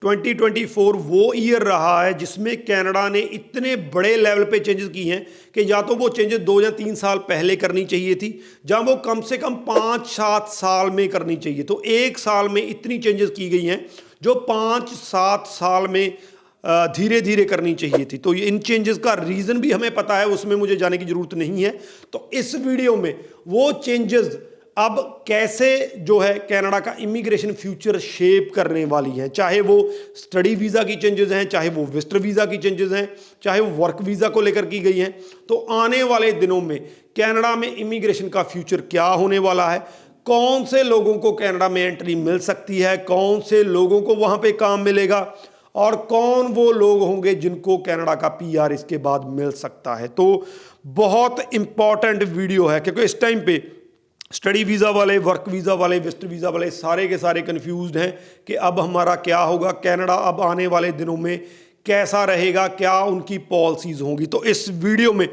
2024 वो ईयर रहा है जिसमें कनाडा ने इतने बड़े लेवल पे चेंजेस किए हैं कि या तो वो चेंजेस 2 या 3 साल पहले करनी चाहिए थी, जहां वो कम से कम 5-7 साल में करनी चाहिए। तो एक साल में इतनी चेंजेस की गई हैं जो 5-7 साल में धीरे धीरे करनी चाहिए थी। तो इन चेंजेस का रीज़न भी हमें पता है, उसमें मुझे जाने की ज़रूरत नहीं है। तो इस वीडियो में वो चेंजेस अब कैसे जो है कनाडा का इमिग्रेशन फ्यूचर शेप करने वाली हैं, चाहे वो स्टडी वीज़ा की चेंजेस हैं, चाहे वो विजिटर वीज़ा की चेंजेस हैं, चाहे वो वर्क वीज़ा को लेकर की गई हैं। तो आने वाले दिनों में कनाडा में इमिग्रेशन का फ्यूचर क्या होने वाला है, कौन से लोगों को कनाडा में एंट्री मिल सकती है, कौन से लोगों को वहाँ पे काम मिलेगा और कौन वो लोग होंगे जिनको कनाडा का पीआर इसके बाद मिल सकता है। तो बहुत इंपॉर्टेंट वीडियो है क्योंकि इस टाइम पे स्टडी वीज़ा वाले, वर्क वीज़ा वाले, विजिटर वीज़ा वाले सारे के सारे कंफ्यूज्ड हैं कि अब हमारा क्या होगा, कनाडा अब आने वाले दिनों में कैसा रहेगा, क्या उनकी पॉलिसीज़ होंगी। तो इस वीडियो में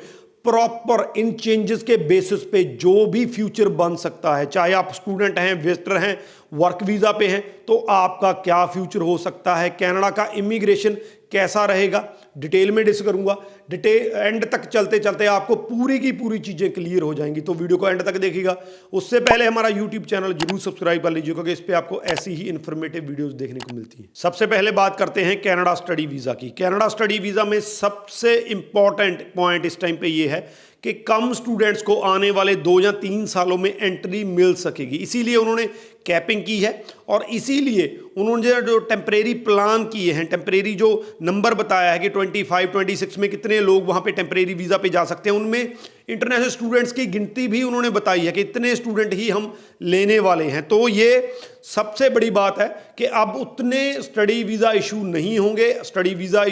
प्रॉपर इन चेंजेस के बेसिस पे जो भी फ्यूचर बन सकता है, चाहे आप स्टूडेंट हैं, विजिटर हैं, वर्क वीज़ा पे हैं, तो आपका क्या फ्यूचर हो सकता है, कनाडा का इमिग्रेशन कैसा रहेगा, डिटेल में डिस्कस करूंगा। डिटेल एंड तक चलते चलते आपको पूरी की पूरी चीज़ें क्लियर हो जाएंगी। तो वीडियो को एंड तक देखिएगा। उससे पहले हमारा यूट्यूब चैनल जरूर सब्सक्राइब कर लीजिए क्योंकि इस पर आपको ऐसी ही इन्फॉर्मेटिव वीडियोस देखने को मिलती हैं। सबसे पहले बात करते हैं कनाडा स्टडी वीज़ा की। कनाडा स्टडी वीज़ा में सबसे इंपॉर्टेंट पॉइंट इस टाइम पे ये है कि कम स्टूडेंट्स को आने वाले 2 या 3 सालों में एंट्री मिल सकेगी, इसीलिए उन्होंने कैपिंग की है और इसीलिए उन्होंने जो टेम्परेरी प्लान किए हैं, टेम्परेरी जो नंबर बताया है कि 25-26 में कितने लोग वहाँ पे टेम्परेरी वीज़ा पे जा सकते हैं, उनमें इंटरनेशनल स्टूडेंट्स की गिनती भी उन्होंने बताई है कि इतने स्टूडेंट ही हम लेने वाले हैं। तो ये सबसे बड़ी बात है कि अब उतने स्टडी वीज़ा इशू नहीं होंगे, स्टडी वीज़ा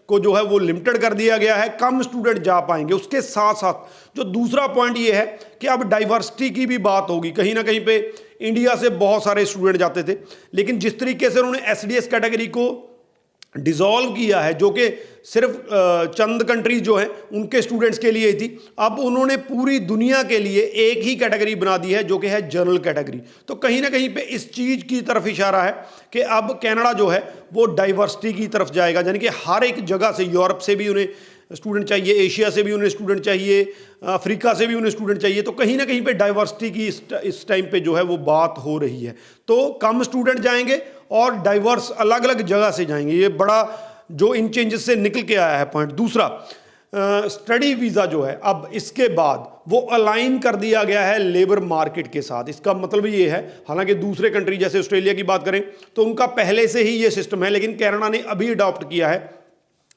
को जो है वो लिमिटेड कर दिया गया है, कम स्टूडेंट जा पाएंगे। उसके साथ साथ जो दूसरा पॉइंट ये है कि अब डाइवर्सिटी की भी बात होगी। कहीं ना कहीं पे इंडिया से बहुत सारे स्टूडेंट जाते थे, लेकिन जिस तरीके से उन्होंने एसडीएस कैटेगरी को डिसॉल्व किया है, जो कि सिर्फ चंद कंट्रीज जो हैं उनके स्टूडेंट्स के लिए थी, अब उन्होंने पूरी दुनिया के लिए एक ही कैटेगरी बना दी है जो कि है जनरल कैटेगरी। तो कहीं ना कहीं पे इस चीज़ की तरफ इशारा है कि अब कनाडा जो है वो डाइवर्सिटी की तरफ जाएगा, यानी कि हर एक जगह से, यूरोप से भी उन्हें स्टूडेंट चाहिए, एशिया से भी उन्हें स्टूडेंट चाहिए, अफ्रीका से भी उन्हें स्टूडेंट चाहिए। तो कहीं ना कहीं पे डाइवर्सिटी की इस टाइम पे जो है वो बात हो रही है। तो कम स्टूडेंट जाएंगे और डाइवर्स अलग अलग जगह से जाएंगे। ये बड़ा जो इन चेंजेस से निकल के आया है पॉइंट। दूसरा, स्टडी वीज़ा जो है अब इसके बाद वो अलाइन कर दिया गया है लेबर मार्केट के साथ। इसका मतलब ये है, हालांकि दूसरे कंट्री जैसे ऑस्ट्रेलिया की बात करें तो उनका पहले से ही ये सिस्टम है, लेकिन कनाडा ने अभी अडॉप्ट किया है।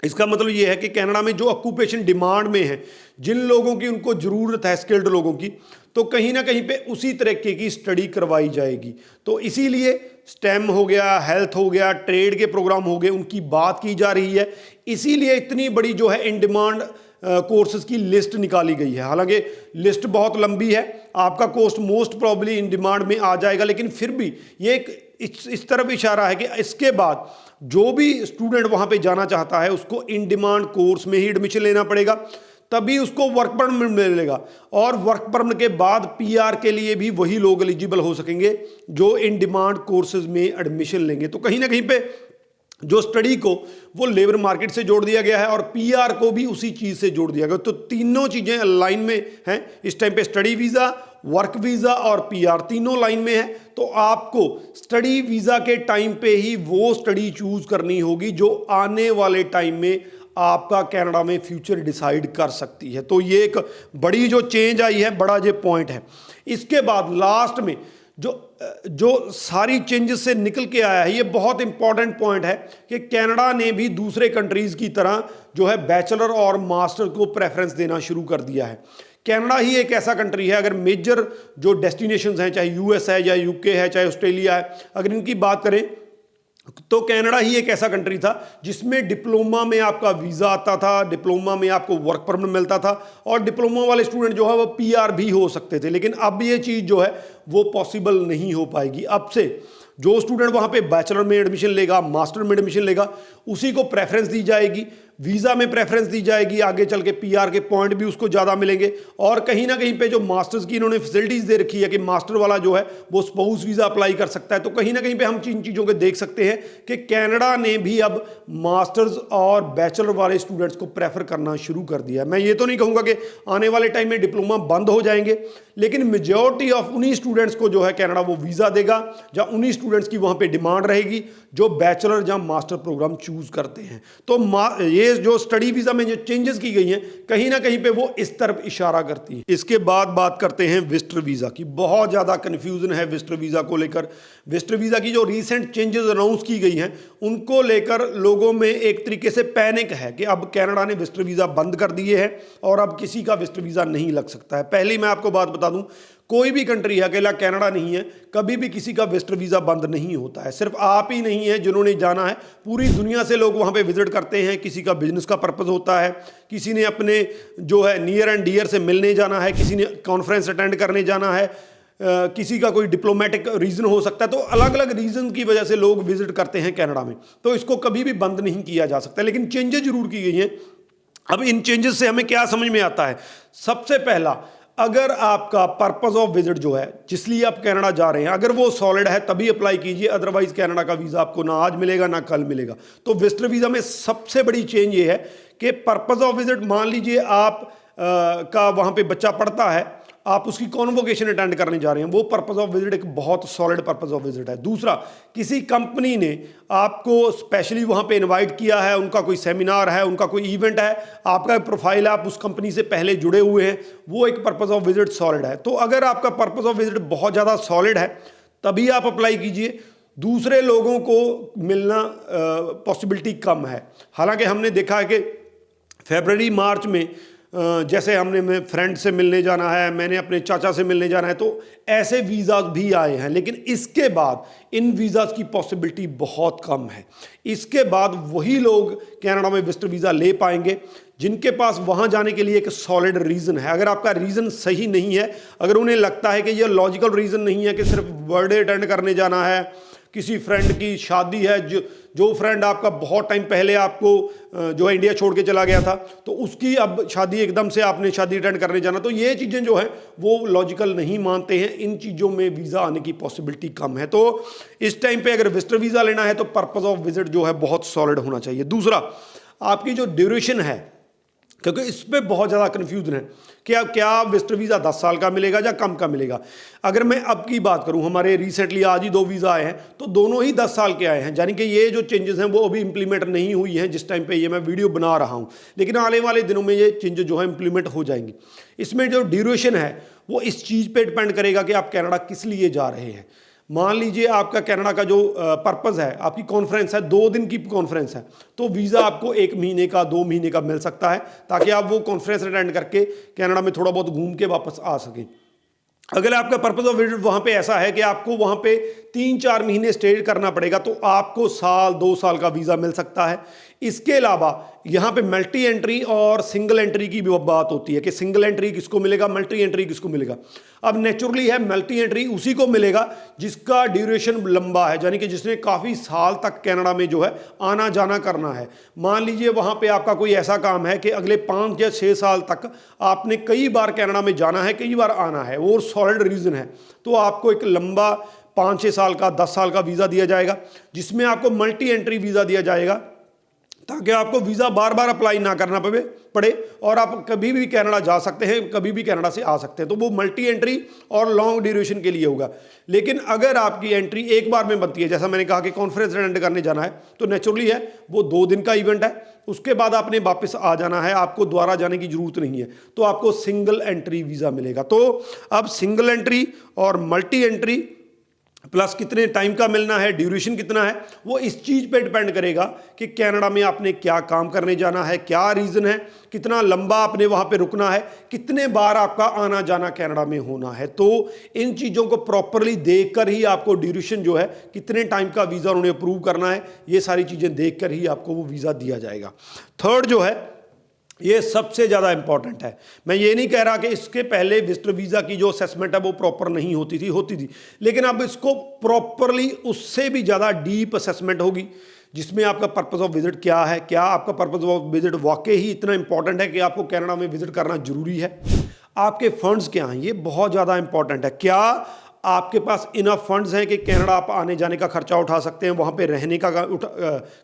इसका मतलब ये है कि कनाडा में जो ऑक्यूपेशन डिमांड में है, जिन लोगों की उनको ज़रूरत है, स्किल्ड लोगों की, तो कहीं ना कहीं पे उसी तरीके की स्टडी करवाई जाएगी। तो इसीलिए स्टेम हो गया, हेल्थ हो गया, ट्रेड के प्रोग्राम हो गए, उनकी बात की जा रही है। इसीलिए इतनी बड़ी जो है इन डिमांड कोर्सेज की लिस्ट निकाली गई है। हालांकि लिस्ट बहुत लंबी है, आपका course most probably in demand में आ जाएगा, लेकिन फिर भी ये एक इस तरफ इशारा है कि इसके बाद जो भी स्टूडेंट वहाँ पे जाना चाहता है उसको इन डिमांड कोर्स में ही एडमिशन लेना पड़ेगा, तभी उसको वर्क परमिट मिलेगा। और वर्क परमिट के बाद पीआर के लिए भी वही लोग एलिजिबल हो सकेंगे जो इन डिमांड कोर्सेज में एडमिशन लेंगे। तो कहीं ना कहीं पे जो स्टडी को वो लेबर मार्केट से जोड़ दिया गया है और पीआर को भी उसी चीज़ से जोड़ दिया गया। तो तीनों चीज़ें लाइन में हैं इस टाइम पे, स्टडी वीज़ा, वर्क वीज़ा और पीआर तीनों लाइन में है। तो आपको स्टडी वीज़ा के टाइम पे ही वो स्टडी चूज करनी होगी जो आने वाले टाइम में आपका कनाडा में फ्यूचर डिसाइड कर सकती है। तो ये एक बड़ी जो चेंज आई है, बड़ा जो पॉइंट है। इसके बाद लास्ट में जो सारी चेंजेस से निकल के आया है, ये बहुत इंपॉर्टेंट पॉइंट है कि कनाडा ने भी दूसरे कंट्रीज़ की तरह जो है बैचलर और मास्टर को प्रेफरेंस देना शुरू कर दिया है। कनाडा ही एक ऐसा कंट्री है, अगर मेजर जो डेस्टिनेशंस हैं, चाहे यूएस है या यूके है, चाहे ऑस्ट्रेलिया है, अगर इनकी बात करें तो कनाडा ही एक ऐसा कंट्री था जिसमें डिप्लोमा में आपका वीज़ा आता था, डिप्लोमा में आपको वर्क परमिट मिलता था और डिप्लोमा वाले स्टूडेंट जो है वो पीआर भी हो सकते थे। लेकिन अब ये चीज़ जो है वो पॉसिबल नहीं हो पाएगी। अब से जो स्टूडेंट वहाँ पे बैचलर में एडमिशन लेगा, मास्टर में एडमिशन लेगा, उसी को प्रेफरेंस दी जाएगी। वीज़ा में प्रेफरेंस दी जाएगी, आगे चल के पीआर के पॉइंट भी उसको ज़्यादा मिलेंगे। और कहीं ना कहीं पे जो मास्टर्स की इन्होंने फैसिलिटीज़ दे रखी है कि मास्टर वाला जो है वो स्पाउस वीज़ा अप्लाई कर सकता है। तो कहीं ना कहीं पे हम इन चीज़ों को देख सकते हैं कि कनाडा ने भी अब मास्टर्स और बैचलर वाले स्टूडेंट्स को प्रेफर करना शुरू कर दिया है। मैं ये तो नहीं कहूँगा कि आने वाले टाइम में डिप्लोमा बंद हो जाएंगे, लेकिन मेजॉरिटी ऑफ उन्हीं स्टूडेंट्स को जो है कनाडा वो वीज़ा देगा, या उन्हीं स्टूडेंट्स की वहाँ पे डिमांड रहेगी जो बैचलर या मास्टर प्रोग्राम चूज करते हैं। तो ये जो स्टडी वीज़ा में जो चेंजेस की गई हैं कहीं ना कहीं पे वो इस तरफ इशारा करती है। इसके बाद बात करते हैं विजिटर वीज़ा की। बहुत ज़्यादा कन्फ्यूजन है विजिटर वीज़ा को लेकर। विजिटर वीज़ा की जो रिसेंट चेंजेस अनाउंस की गई हैं उनको लेकर लोगों में एक तरीके से पैनिक है कि अब कनाडा ने विजिटर वीज़ा बंद कर दिए हैं और अब किसी का विजिटर वीज़ा नहीं लग सकता है। पहले मैं आपको बात बता दूं, कोई भी कंट्री है, अकेला कनाडा नहीं है, कभी भी किसी का विजिटर वीज़ा बंद नहीं होता है। सिर्फ आप ही नहीं है जिन्होंने जाना है, पूरी दुनिया से लोग वहाँ पे विजिट करते हैं। किसी का बिजनेस का पर्पस होता है, किसी ने अपने जो है नियर एंड डियर से मिलने जाना है, किसी ने कॉन्फ्रेंस अटेंड करने जाना है, किसी का कोई डिप्लोमेटिक रीज़न हो सकता है। तो अलग अलग रीज़न की वजह से लोग विजिट करते हैं कनाडा में, तो इसको कभी भी बंद नहीं किया जा सकता। लेकिन चेंजेस जरूर की गई हैं। अब इन चेंजेस से हमें क्या समझ में आता है? सबसे पहला, अगर आपका पर्पस ऑफ विजिट जो है जिसलिए आप कनाडा जा रहे हैं अगर वो सॉलिड है तभी अप्लाई कीजिए, अदरवाइज कनाडा का वीज़ा आपको ना आज मिलेगा ना कल मिलेगा। तो विजिटर वीज़ा में सबसे बड़ी चेंज ये है कि पर्पस ऑफ विजिट, मान लीजिए आप का वहाँ पे बच्चा पढ़ता है, आप उसकी कॉन्वोकेशन अटेंड करने जा रहे हैं, वो पर्पस ऑफ विजिट एक बहुत सॉलिड पर्पस ऑफ विजिट है। दूसरा, किसी कंपनी ने आपको स्पेशली वहाँ पे इनवाइट किया है, उनका कोई सेमिनार है, उनका कोई इवेंट है, आपका प्रोफाइल है, आप उस कंपनी से पहले जुड़े हुए हैं, वो एक पर्पस ऑफ विजिट सॉलिड है। तो अगर आपका पर्पस ऑफ विजिट बहुत ज़्यादा सॉलिड है तभी आप अप्लाई कीजिए। दूसरे लोगों को मिलना पॉसिबिलिटी कम है। हालांकि हमने देखा है कि फरवरी मार्च में जैसे हमने मैं फ्रेंड से मिलने जाना है, मैंने अपने चाचा से मिलने जाना है, तो ऐसे वीज़ाज भी आए हैं। लेकिन इसके बाद इन वीज़ाज की पॉसिबिलिटी बहुत कम है। इसके बाद वही लोग कनाडा में विजिटर वीज़ा ले पाएंगे जिनके पास वहाँ जाने के लिए एक सॉलिड रीज़न है। अगर आपका रीज़न सही नहीं है, अगर उन्हें लगता है कि यह लॉजिकल रीज़न नहीं है कि सिर्फ बर्थडे अटेंड करने जाना है, किसी फ्रेंड की शादी है, जो फ्रेंड आपका बहुत टाइम पहले आपको जो है इंडिया छोड़ के चला गया था, तो उसकी अब शादी एकदम से आपने शादी अटेंड करने जाना, तो ये चीज़ें जो है वो लॉजिकल नहीं मानते हैं। इन चीज़ों में वीज़ा आने की पॉसिबिलिटी कम है। तो इस टाइम पे अगर विजिटर वीज़ा लेना है तो पर्पस ऑफ विजिट जो है बहुत सॉलिड होना चाहिए। दूसरा, आपकी जो ड्यूरेशन है, क्योंकि इस पर बहुत ज़्यादा कन्फ्यूजन है कि अब क्या विजिटर वीज़ा 10 साल का मिलेगा या कम का मिलेगा। अगर मैं अब की बात करूं, हमारे रिसेंटली आज ही 2 वीज़ा आए हैं, तो दोनों ही 10 साल के आए हैं, यानी कि ये जो चेंजेस हैं वो अभी इंप्लीमेंट नहीं हुई हैं जिस टाइम पे ये मैं वीडियो बना रहा हूं, लेकिन आने वाले दिनों में ये चेंजेस जो है इंप्लीमेंट हो जाएंगी। इसमें जो ड्यूरेशन है वो इस चीज़ पर डिपेंड करेगा कि आप कनाडा किस लिए जा रहे हैं। मान लीजिए आपका कनाडा का जो पर्पस है, आपकी कॉन्फ्रेंस है, 2 दिन की कॉन्फ्रेंस है, तो वीज़ा आपको 1 महीने का 2 महीने का मिल सकता है, ताकि आप वो कॉन्फ्रेंस अटेंड करके कनाडा में थोड़ा बहुत घूम के वापस आ सकें। अगर आपका पर्पस ऑफ विजिट वहाँ पे ऐसा है कि आपको वहाँ पे 3-4 महीने स्टे करना पड़ेगा, तो आपको साल 2 साल का वीज़ा मिल सकता है। इसके अलावा यहाँ पे मल्टी एंट्री और सिंगल एंट्री की भी बात होती है कि सिंगल एंट्री किसको मिलेगा, मल्टी एंट्री किसको मिलेगा। अब नेचुरली है मल्टी एंट्री उसी को मिलेगा जिसका ड्यूरेशन लंबा है, यानी कि जिसने काफ़ी साल तक कनाडा में जो है आना जाना करना है। मान लीजिए वहाँ पे आपका कोई ऐसा काम है कि अगले 5 या 6 साल तक आपने कई बार कनाडा में जाना है, कई बार आना है, और सॉलिड रीज़न है, तो आपको एक लंबा 5-6 साल का 10 साल का वीज़ा दिया जाएगा, जिसमें आपको मल्टी एंट्री वीज़ा दिया जाएगा, ताकि आपको वीज़ा बार बार अप्लाई ना करना पड़े और आप कभी भी कनाडा जा सकते हैं, कभी भी कनाडा से आ सकते हैं। तो वो मल्टी एंट्री और लॉन्ग ड्यूरेशन के लिए होगा। लेकिन अगर आपकी एंट्री एक बार में बनती है, जैसा मैंने कहा कि कॉन्फ्रेंस अटेंड करने जाना है, तो नेचुरली है वो 2 दिन का इवेंट है, उसके बाद आपने वापस आ जाना है, आपको दोबारा जाने की जरूरत नहीं है, तो आपको सिंगल एंट्री वीज़ा मिलेगा। तो अब सिंगल एंट्री और मल्टी एंट्री प्लस कितने टाइम का मिलना है, ड्यूरेशन कितना है, वो इस चीज़ पे डिपेंड करेगा कि कनाडा में आपने क्या काम करने जाना है, क्या रीज़न है, कितना लंबा आपने वहाँ पे रुकना है, कितने बार आपका आना जाना कनाडा में होना है। तो इन चीज़ों को प्रॉपरली देखकर ही आपको ड्यूरेशन जो है, कितने टाइम का वीज़ा उन्होंने अप्रूव करना है, ये सारी चीज़ें देखकर ही आपको वो वीज़ा दिया जाएगा। थर्ड जो है, ये सबसे ज़्यादा इंपॉर्टेंट है। मैं ये नहीं कह रहा कि इसके पहले विजिटर वीज़ा की जो असेसमेंट है वो प्रॉपर नहीं होती थी, लेकिन अब इसको प्रॉपरली उससे भी ज़्यादा डीप असेसमेंट होगी। जिसमें आपका पर्पस ऑफ विजिट क्या है, क्या आपका पर्पस ऑफ विजिट वाकई ही इतना इंपॉर्टेंट है कि आपको कनाडा में विजिट करना जरूरी है, आपके फंड्स क्या हैं, ये बहुत ज़्यादा इंपॉर्टेंट है। क्या आपके पास इनफ फंड्स हैं कि कनाडा आप आने जाने का खर्चा उठा सकते हैं, वहाँ पे रहने का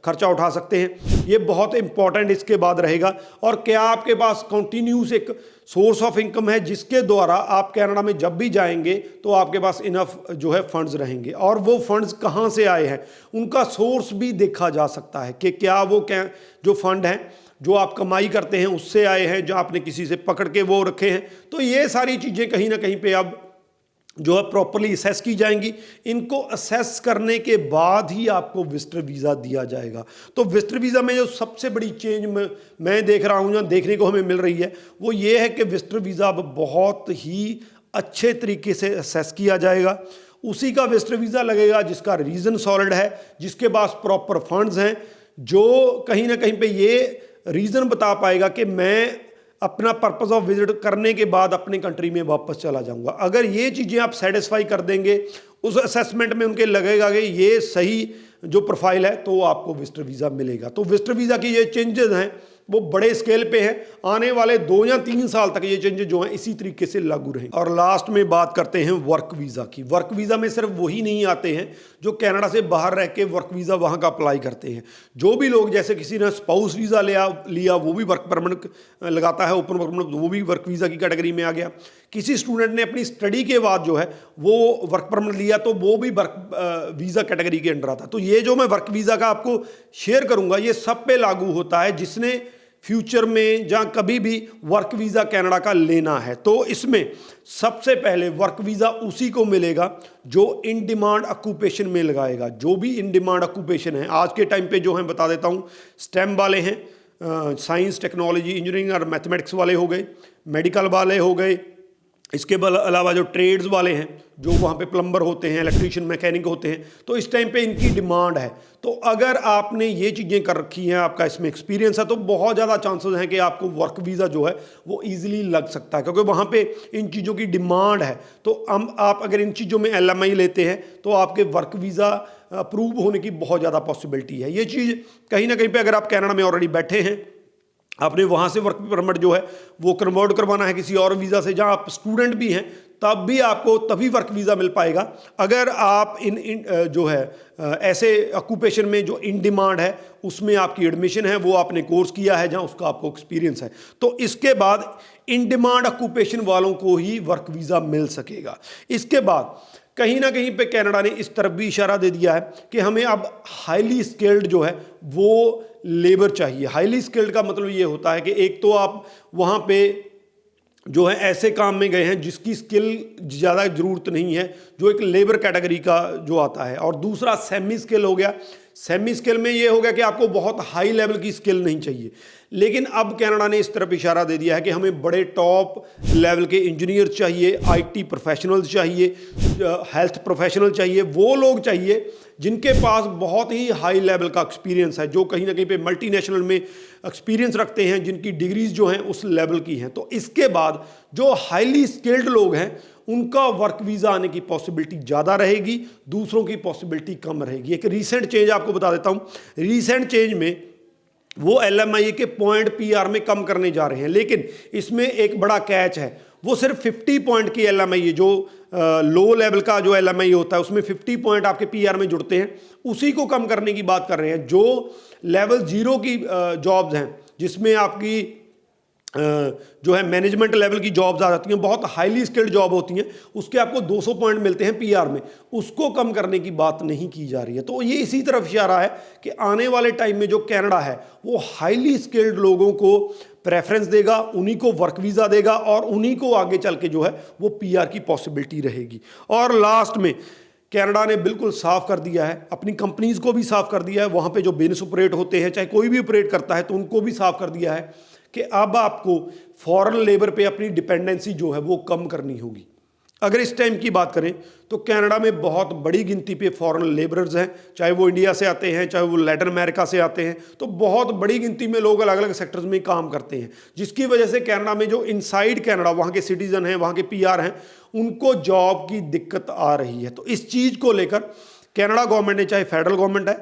खर्चा उठा सकते हैं, ये बहुत इंपॉर्टेंट इसके बाद रहेगा। और क्या आपके पास कंटिन्यूस एक सोर्स ऑफ इनकम है जिसके द्वारा आप कनाडा में जब भी जाएंगे तो आपके पास इनफ जो है फंड्स रहेंगे। और वो फंड्स कहाँ से आए हैं, उनका सोर्स भी देखा जा सकता है कि क्या वो जो फंड हैं जो आप कमाई करते हैं उससे आए हैं, जो आपने किसी से पकड़ के वो रखे हैं। तो ये सारी चीज़ें कहीं ना कहीं पे अब जो है प्रॉपरली असेस की जाएंगी। इनको असेस करने के बाद ही आपको विजिटर वीज़ा दिया जाएगा। तो विजिटर वीज़ा में जो सबसे बड़ी चेंज मैं देख रहा हूँ, जो देखने को हमें मिल रही है, वो ये है कि विजिटर वीज़ा अब बहुत ही अच्छे तरीके से असेस किया जाएगा। उसी का विजिटर वीज़ा लगेगा जिसका रीज़न सॉलिड है, जिसके पास प्रॉपर फंड्स हैं, जो कहीं ना कहीं पे ये रीज़न बता पाएगा कि मैं अपना पर्पस ऑफ विजिट करने के बाद अपनी कंट्री में वापस चला जाऊंगा। अगर ये चीज़ें आप सेटिस्फाई कर देंगे, उस असेसमेंट में उनके लगेगा कि ये सही जो प्रोफाइल है, तो आपको विजिटर वीज़ा मिलेगा। तो विजिटर वीज़ा की ये चेंजेस हैं वो बड़े स्केल पे हैं। आने वाले 2 या 3 साल तक ये चेंजेस जो हैं इसी तरीके से लागू रहेंगे। और लास्ट में बात करते हैं वर्क वीज़ा की। वर्क वीज़ा में सिर्फ वही नहीं आते हैं जो कनाडा से बाहर रह के वर्क वीज़ा वहाँ का अप्लाई करते हैं। जो भी लोग, जैसे किसी ने स्पाउस वीज़ा लिया वो भी वर्क परमिट लगाता है, ओपन वर्क परमिट, वो भी वर्क वीज़ा की कैटेगरी में आ गया। किसी स्टूडेंट ने अपनी स्टडी के बाद जो है वो वर्क परमिट लिया तो वो भी वर्क वीज़ा कैटेगरी के अंडर आता है। तो ये जो मैं वर्क वीज़ा का आपको शेयर करूँगा ये सब पे लागू होता है जिसने फ्यूचर में जहाँ कभी भी वर्क वीज़ा कनाडा का लेना है। तो इसमें सबसे पहले वर्क वीज़ा उसी को मिलेगा जो इन डिमांड ऑक्यूपेशन में लगाएगा। जो भी इन डिमांड ऑक्यूपेशन है आज के टाइम पे जो है बता देता हूँ, स्टेम वाले हैं, साइंस टेक्नोलॉजी इंजीनियरिंग और मैथमेटिक्स वाले हो गए, मेडिकल वाले हो गए, इसके अलावा जो ट्रेड्स वाले हैं, जो वहाँ पे प्लम्बर होते हैं, इलेक्ट्रीशियन, मैकेनिक होते हैं, तो इस टाइम पे इनकी डिमांड है। तो अगर आपने ये चीज़ें कर रखी हैं, आपका इसमें एक्सपीरियंस है, तो बहुत ज़्यादा चांसेस हैं कि आपको वर्क वीज़ा जो है वो इजीली लग सकता है, क्योंकि वहाँ पे इन चीज़ों की डिमांड है। तो आप अगर इन चीज़ों में LMI लेते हैं तो आपके वर्क वीज़ा अप्रूव होने की बहुत ज़्यादा पॉसिबिलिटी है। ये चीज़ कहीं ना कहीं पर अगर आप कनाडा में ऑलरेडी बैठे हैं, आपने वहाँ से वर्क परमिट जो है वो कन्वर्ट करवाना है किसी और वीज़ा से, जहाँ आप स्टूडेंट भी हैं, तब भी आपको तभी वर्क वीज़ा मिल पाएगा अगर आप इन जो है ऐसे ऑक्यूपेशन में जो इन डिमांड है उसमें आपकी एडमिशन है, वो आपने कोर्स किया है, जहाँ उसका आपको एक्सपीरियंस है। तो इसके बाद इन डिमांड ऑक्यूपेशन वालों को ही वर्क वीज़ा मिल सकेगा। इसके बाद कहीं ना कहीं पे कनाडा ने इस तरफ भी इशारा दे दिया है कि हमें अब हाईली स्किल्ड जो है वो लेबर चाहिए। हाईली स्किल्ड का मतलब ये होता है कि एक तो आप वहाँ पे जो है ऐसे काम में गए हैं जिसकी स्किल ज़्यादा ज़रूरत नहीं है, जो एक लेबर कैटेगरी का जो आता है, और दूसरा सेमी स्किल हो गया। सेमी स्किल में ये हो गया कि आपको बहुत हाई लेवल की स्किल नहीं चाहिए। लेकिन अब कनाडा ने इस तरफ इशारा दे दिया है कि हमें बड़े टॉप लेवल के इंजीनियर चाहिए, IT प्रोफेशनल्स चाहिए, हेल्थ प्रोफेशनल चाहिए, वो लोग चाहिए जिनके पास बहुत ही हाई लेवल का एक्सपीरियंस है, जो कहीं ना कहीं पे मल्टीनेशनल में एक्सपीरियंस रखते हैं, जिनकी डिग्रीज जो हैं उस लेवल की हैं। तो इसके बाद जो हाईली स्किल्ड लोग हैं उनका वर्क वीज़ा आने की पॉसिबिलिटी ज़्यादा रहेगी, दूसरों की पॉसिबिलिटी कम रहेगी। एक रीसेंट चेंज आपको बता देता हूँ, रीसेंट चेंज में वो LMI के पॉइंट PR में कम करने जा रहे हैं, लेकिन इसमें एक बड़ा कैच है, वो सिर्फ 50 पॉइंट की LMI है। जो लो लेवल का जो LMI होता है उसमें 50 पॉइंट आपके PR में जुड़ते हैं, उसी को कम करने की बात कर रहे हैं। जो लेवल 0 की जॉब्स हैं, जिसमें आपकी जो है मैनेजमेंट लेवल की जॉब्स आ जाती हैं, बहुत हाईली स्किल्ड जॉब होती हैं, उसके आपको 200 पॉइंट मिलते हैं PR में, उसको कम करने की बात नहीं की जा रही है। तो ये इसी तरफ इशारा है कि आने वाले टाइम में जो कनाडा है वो हाईली स्किल्ड लोगों को प्रेफरेंस देगा, उन्हीं को वर्क वीज़ा देगा और उन्हीं को आगे चल के जो है वो PR की पॉसिबिलिटी रहेगी। और लास्ट में कनाडा ने बिल्कुल साफ कर दिया है, अपनी कंपनीज को भी साफ कर दिया है, वहाँ पे जो बिजनेस ऑपरेट होते हैं, चाहे कोई भी ऑपरेट करता है, तो उनको भी साफ कर दिया है कि अब आपको फॉरेन लेबर पे अपनी डिपेंडेंसी जो है वो कम करनी होगी। अगर इस टाइम की बात करें तो कनाडा में बहुत बड़ी गिनती पे फॉरेन लेबरर्स हैं, चाहे वो इंडिया से आते हैं, चाहे वो लैटिन अमेरिका से आते हैं, तो बहुत बड़ी गिनती में लोग अलग अलग सेक्टर्स में काम करते हैं, जिसकी वजह से कनाडा में जो इनसाइड कनाडा वहाँ के सिटीजन हैं, वहाँ के PR हैं, उनको जॉब की दिक्कत आ रही है। तो इस चीज़ को लेकर कनाडा गवर्नमेंट ने, चाहे फेडरल गवर्नमेंट है,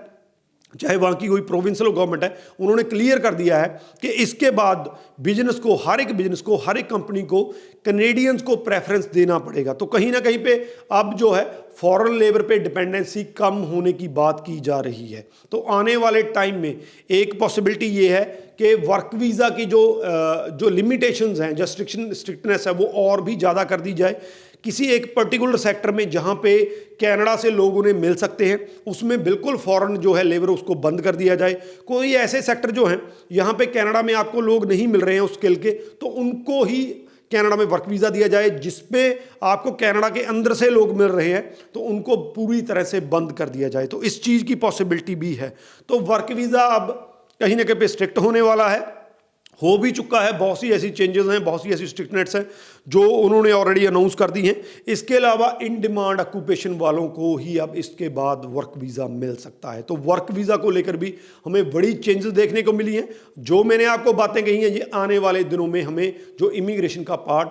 चाहे वहाँ की कोई प्रोविंशियल गवर्नमेंट है, उन्होंने क्लियर कर दिया है कि इसके बाद बिजनेस को, हर एक बिजनेस को, हर एक कंपनी को कैनेडियंस को प्रेफरेंस देना पड़ेगा। तो कहीं ना कहीं पे अब जो है फॉरेन लेबर पे डिपेंडेंसी कम होने की बात की जा रही है। तो आने वाले टाइम में एक पॉसिबिलिटी ये है कि वर्क वीज़ा की जो लिमिटेशंस हैं, जो स्ट्रिक्टनेस है, वो और भी ज़्यादा कर दी जाए। किसी एक पर्टिकुलर सेक्टर में जहाँ पे कनाडा से लोग उन्हें मिल सकते हैं, उसमें बिल्कुल फॉरेन जो है लेबर उसको बंद कर दिया जाए। कोई ऐसे सेक्टर जो हैं यहाँ पे कनाडा में आपको लोग नहीं मिल रहे हैं उस स्किल के, तो उनको ही कनाडा में वर्क वीज़ा दिया जाए। जिसपे आपको कनाडा के अंदर से लोग मिल रहे हैं तो उनको पूरी तरह से बंद कर दिया जाए। तो इस चीज़ की पॉसिबिलिटी भी है। तो वर्क वीज़ा अब कहीं ना कहीं पे स्ट्रिक्ट होने वाला है, हो भी चुका है। बहुत सी ऐसी चेंजेस हैं, बहुत सी ऐसी स्ट्रिक्टनेस हैं जो उन्होंने ऑलरेडी अनाउंस कर दी हैं। इसके अलावा इन डिमांड ऑक्यूपेशन वालों को ही अब इसके बाद वर्क वीज़ा मिल सकता है। तो वर्क वीज़ा को लेकर भी हमें बड़ी चेंजेस देखने को मिली हैं। जो मैंने आपको बातें कही हैं, ये आने वाले दिनों में हमें जो इमिग्रेशन का पार्ट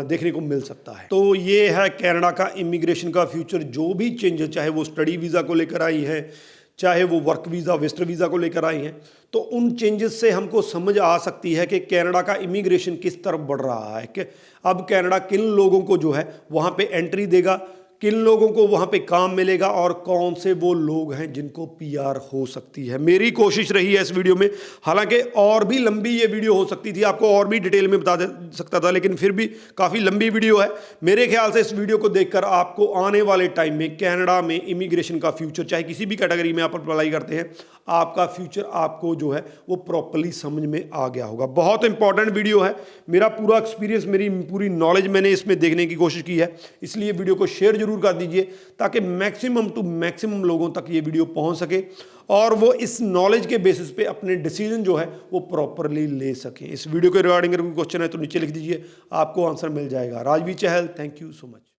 देखने को मिल सकता है। तो ये है कनाडा का इमिग्रेशन का फ्यूचर। जो भी चेंजेस, चाहे वो स्टडी वीज़ा को लेकर आई है, चाहे वो वर्क वीज़ा, विजिटर वीज़ा को लेकर आई हैं, तो उन चेंजेस से हमको समझ आ सकती है कि कनाडा का इमिग्रेशन किस तरफ बढ़ रहा है, कि अब कनाडा किन लोगों को जो है वहाँ पे एंट्री देगा, किन लोगों को वहाँ पे काम मिलेगा और कौन से वो लोग हैं जिनको पीआर हो सकती है। मेरी कोशिश रही है इस वीडियो में, हालांकि और भी लंबी ये वीडियो हो सकती थी, आपको और भी डिटेल में बता सकता था, लेकिन फिर भी काफ़ी लंबी वीडियो है। मेरे ख्याल से इस वीडियो को देखकर आपको आने वाले टाइम में कनाडा में इमिग्रेशन का फ्यूचर, चाहे किसी भी कैटेगरी में आप अप्लाई करते हैं, आपका फ्यूचर आपको जो है वो प्रॉपर्ली समझ में आ गया होगा। बहुत इंपॉर्टेंट वीडियो है। मेरा पूरा एक्सपीरियंस, मेरी पूरी नॉलेज मैंने इसमें देखने की कोशिश की है, इसलिए वीडियो को शेयर जरूर कर दीजिए ताकि मैक्सिमम टू मैक्सिमम लोगों तक ये वीडियो पहुंच सके और वो इस नॉलेज के बेसिस पे अपने डिसीजन जो है वो प्रॉपरली ले सकें। इस वीडियो के रिगार्डिंग अगर कोई क्वेश्चन है तो नीचे लिख दीजिए, आपको आंसर मिल जाएगा। राजवीर चहल, थैंक यू सो मच।